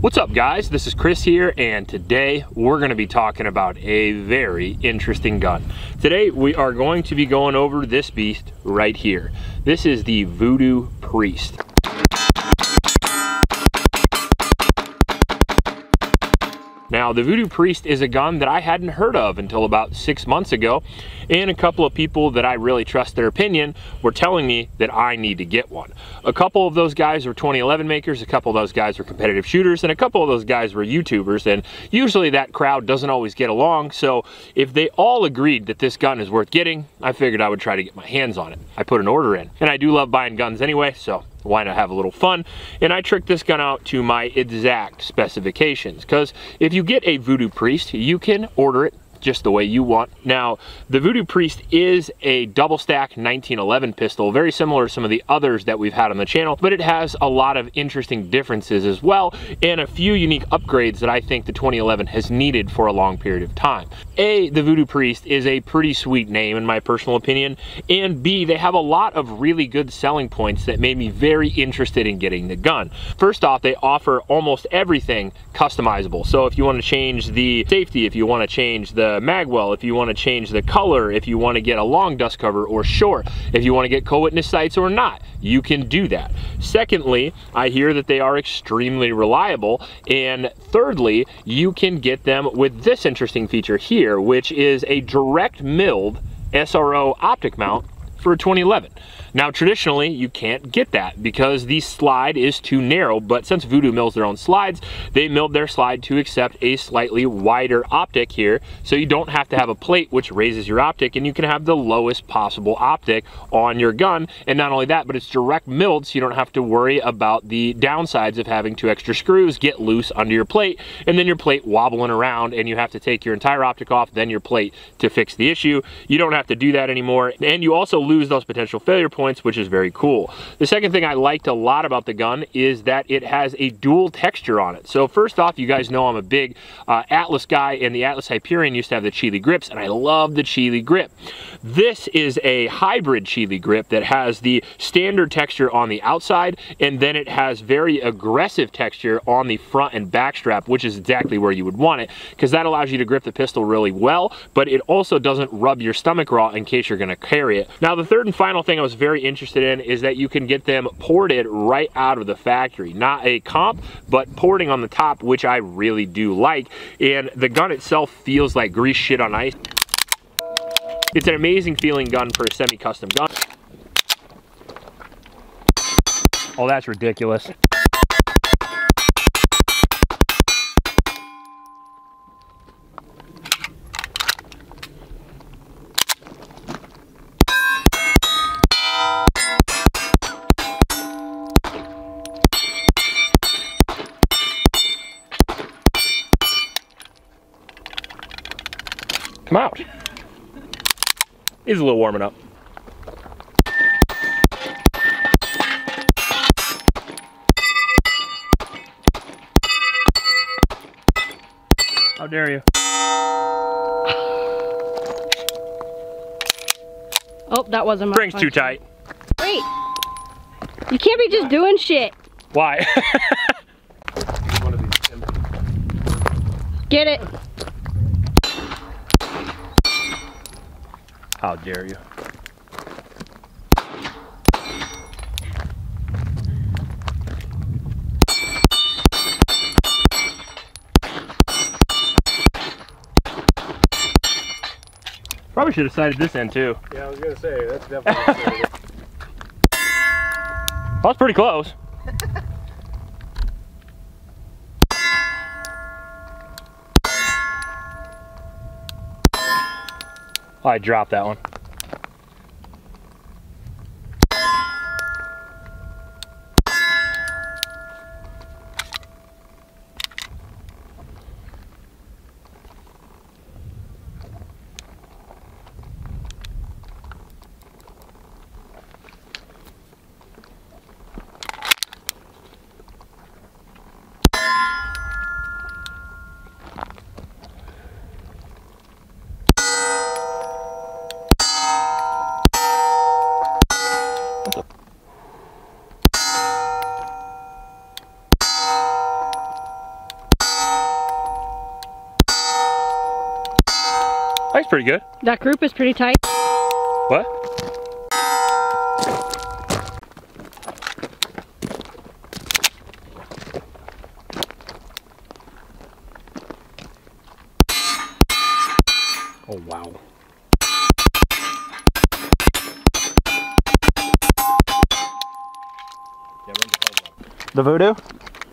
What's up guys, this is Chris here, and today we're going to be talking about a very interesting gun. Today we are going to be going over this beast right here. This is the Vudoo Priest. Now, the Vudoo Priest is a gun that I hadn't heard of until about 6 months ago, and a couple of people that I really trust their opinion were telling me that I need to get one. A couple of those guys were 2011 makers, a couple of those guys were competitive shooters, and a couple of those guys were YouTubers, and usually that crowd doesn't always get along, so if they all agreed that this gun is worth getting, I figured I would try to get my hands on it. I put an order in, and I do love buying guns anyway, so why not have a little fun? And I tricked this gun out to my exact specifications, because if you get a Vudoo Priest, you can order it just the way you want. Now, the Vudoo Priest is a double stack 1911 pistol, very similar to some of the others that we've had on the channel, but it has a lot of interesting differences as well, and a few unique upgrades that I think the 2011 has needed for a long period of time. A, the Vudoo Priest is a pretty sweet name in my personal opinion, and B, they have a lot of really good selling points that made me very interested in getting the gun. First off, they offer almost everything customizable. So if you want to change the safety, if you want to change the magwell, if you want to change the color, if you want to get a long dust cover or short, if you want to get co-witness sights or not, you can do that. Secondly, I hear that they are extremely reliable, and thirdly, you can get them with this interesting feature here, which is a direct milled SRO optic mount for a 2011. Now, traditionally, you can't get that because the slide is too narrow, but since Vudoo mills their own slides, they milled their slide to accept a slightly wider optic here, so you don't have to have a plate which raises your optic, and you can have the lowest possible optic on your gun. And not only that, but it's direct milled, so you don't have to worry about the downsides of having two extra screws get loose under your plate, and then your plate wobbling around, and you have to take your entire optic off, then your plate to fix the issue. You don't have to do that anymore, and you also lose those potential failure points, which is very cool. The second thing I liked a lot about the gun is that it has a dual texture on it. So first off, you guys know I'm a big Atlas guy, and the Atlas Hyperion used to have the Chile grips, and I love the Chile grip. This is a hybrid Chile grip that has the standard texture on the outside, and then it has very aggressive texture on the front and back strap, which is exactly where you would want it, because that allows you to grip the pistol really well, but it also doesn't rub your stomach raw in case you're going to carry it. Now, the third and final thing I was very interested in is that you can get them ported right out of the factory. Not a comp, but porting on the top, which I really do like, and the gun itself feels like grease shit on ice. It's an amazing feeling gun for a semi-custom gun. Oh, that's ridiculous. Come out. He's a little warming up. How dare you? Oh, that wasn't my Spring's too tight. Wait. You can't be just doing shit. Why? Get it. How dare you? Probably should have sighted this end too. Yeah, I was gonna say, that's definitely That was pretty close. I dropped that one. That's pretty good. That group is pretty tight. What? Oh, wow. The Vudoo?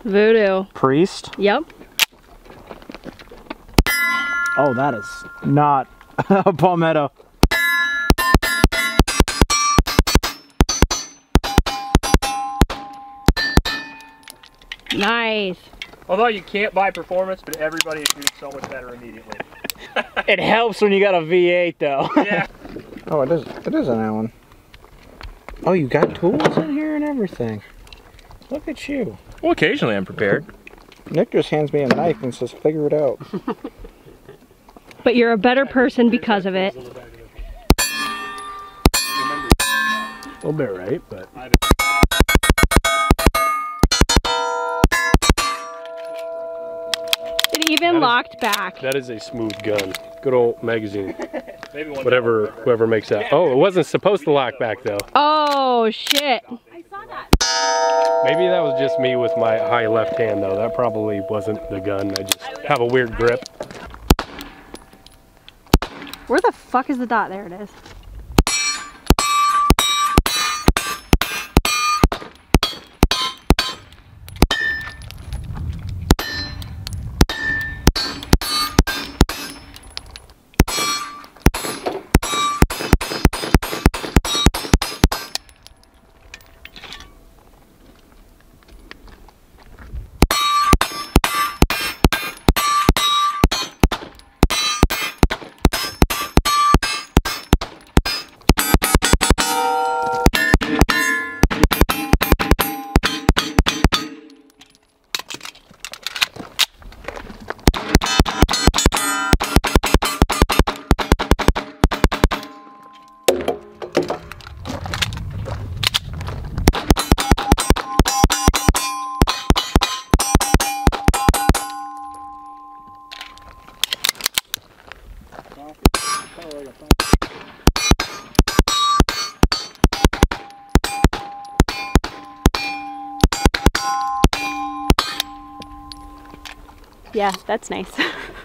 Vudoo. Priest? Yep. Oh, that is not a palmetto. Nice. Although you can't buy performance, but everybody shoots so much better immediately. It helps when you got a V8 though. Yeah. Oh, it is an Allen. Oh, you got tools in here and everything. Look at you. Well, occasionally I'm prepared. Nick just hands me a knife and says, figure it out. But you're a better person because of it. A little bit right, but It even locked back. that is a smooth gun. Good old magazine. Whatever, whoever makes that. Oh, it wasn't supposed to lock back though. Oh shit. Maybe that was just me with my high left hand though. That probably wasn't the gun. I just have a weird grip. Where the fuck is the dot? There it is. Yeah, that's nice.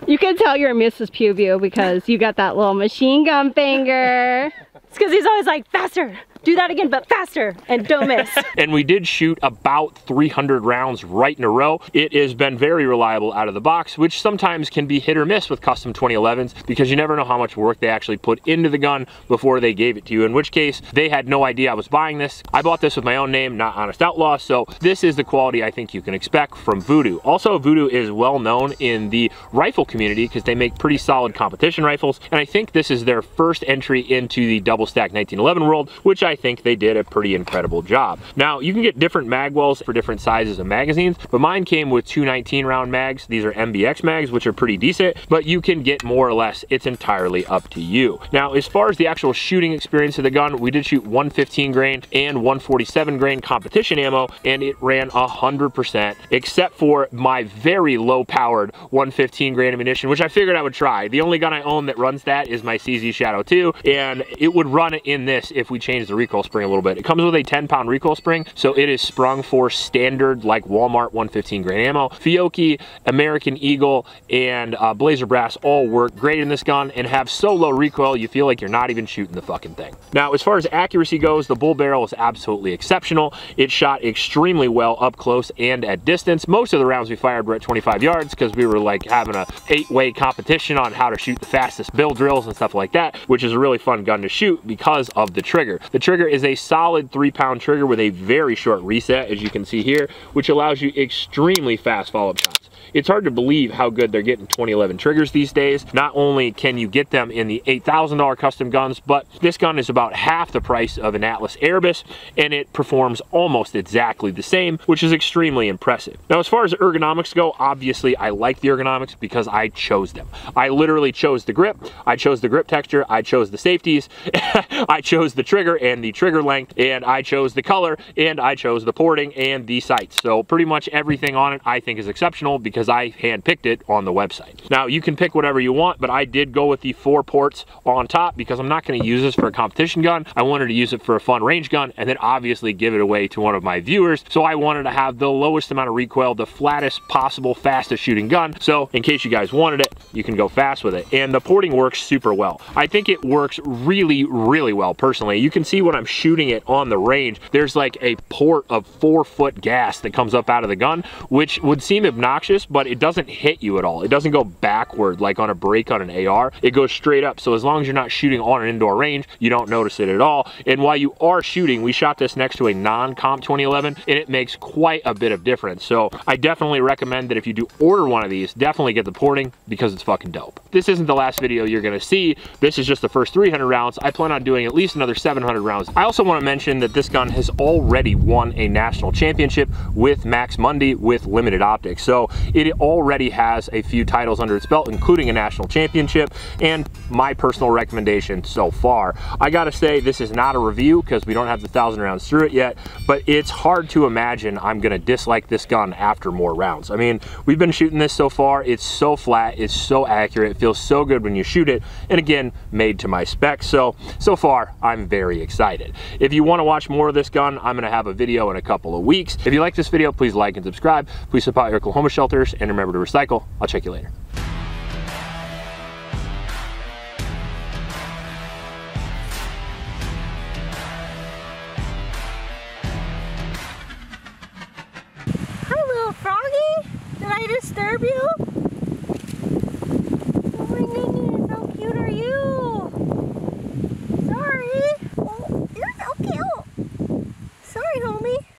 You can tell you're Mrs. Puvio because you got that little machine gun finger. It's because he's always like, faster, do that again, but faster, and don't miss. And we did shoot about 300 rounds right in a row. It has been very reliable out of the box, which sometimes can be hit or miss with custom 2011s because you never know how much work they actually put into the gun before they gave it to you, in which case they had no idea I was buying this. I bought this with my own name, not Honest Outlaw, so this is the quality I think you can expect from Vudoo. Also, Vudoo is well known in the rifle community because they make pretty solid competition rifles, and I think this is their first entry into the double stack 1911 world, which I think they did a pretty incredible job. Now, you can get different mag wells for different sizes of magazines, but mine came with 219 round mags. These are MBX mags, which are pretty decent, but you can get more or less. It's entirely up to you. Now, as far as the actual shooting experience of the gun, we did shoot 115 grain and 147 grain competition ammo, and it ran 100%, except for my very low powered 115 grain ammunition, which I figured I would try. The only gun I own that runs that is my CZ Shadow 2, and it would run in this if we change the recoil spring a little bit. It comes with a 10-pound recoil spring, so it is sprung for standard like Walmart 115 grain ammo. Fiocchi, American Eagle, and Blazer Brass all work great in this gun and have so low recoil you feel like you're not even shooting the fucking thing. Now, as far as accuracy goes, the bull barrel is absolutely exceptional. It shot extremely well up close and at distance. Most of the rounds we fired were at 25 yards because we were like having a 8-way competition on how to shoot the fastest bill drills and stuff like that, which is a really fun gun to shoot because of the trigger. The trigger is a solid 3-pound trigger with a very short reset, as you can see here, which allows you extremely fast follow-up shots. It's hard to believe how good they're getting 2011 triggers these days. Not only can you get them in the $8,000 custom guns, but this gun is about half the price of an Atlas Erebus, and it performs almost exactly the same, which is extremely impressive. Now, as far as ergonomics go, obviously I like the ergonomics because I chose them. I literally chose the grip, I chose the grip texture, I chose the safeties, I chose the trigger and the trigger length, and I chose the color, and I chose the porting and the sights. So pretty much everything on it I think is exceptional because because I hand-picked it on the website. Now, you can pick whatever you want, but I did go with the 4 ports on top because I'm not going to use this for a competition gun. I wanted to use it for a fun range gun and then obviously give it away to one of my viewers. So I wanted to have the lowest amount of recoil, the flattest possible, fastest shooting gun. So in case you guys wanted it, you can go fast with it. And the porting works super well. I think it works really, really well personally. You can see when I'm shooting it on the range, there's like a port of 4-foot gas that comes up out of the gun, which would seem obnoxious, but it doesn't hit you at all. It doesn't go backward like on a break on an AR. It goes straight up. So as long as you're not shooting on an indoor range, you don't notice it at all. And while you are shooting, we shot this next to a non-comp 2011 and it makes quite a bit of difference. So I definitely recommend that if you do order one of these, definitely get the porting because it's fucking dope. This isn't the last video you're gonna see. This is just the first 300 rounds. I plan on doing at least another 700 rounds. I also want to mention that this gun has already won a national championship with Max Mundy with limited optics. So it already has a few titles under its belt, including a national championship. And my personal recommendation so far, I gotta say, this is not a review because we don't have the 1,000 rounds through it yet, but it's hard to imagine I'm gonna dislike this gun after more rounds. I mean, we've been shooting this so far. It's so flat, it's so accurate, it feels so good when you shoot it, and again, made to my specs. So far, I'm very excited. If you wanna watch more of this gun, I'm gonna have a video in a couple of weeks. If you like this video, please like and subscribe. Please support your Oklahoma shelters, and remember to recycle. I'll check you later. Hi, little froggy. Did I disturb you?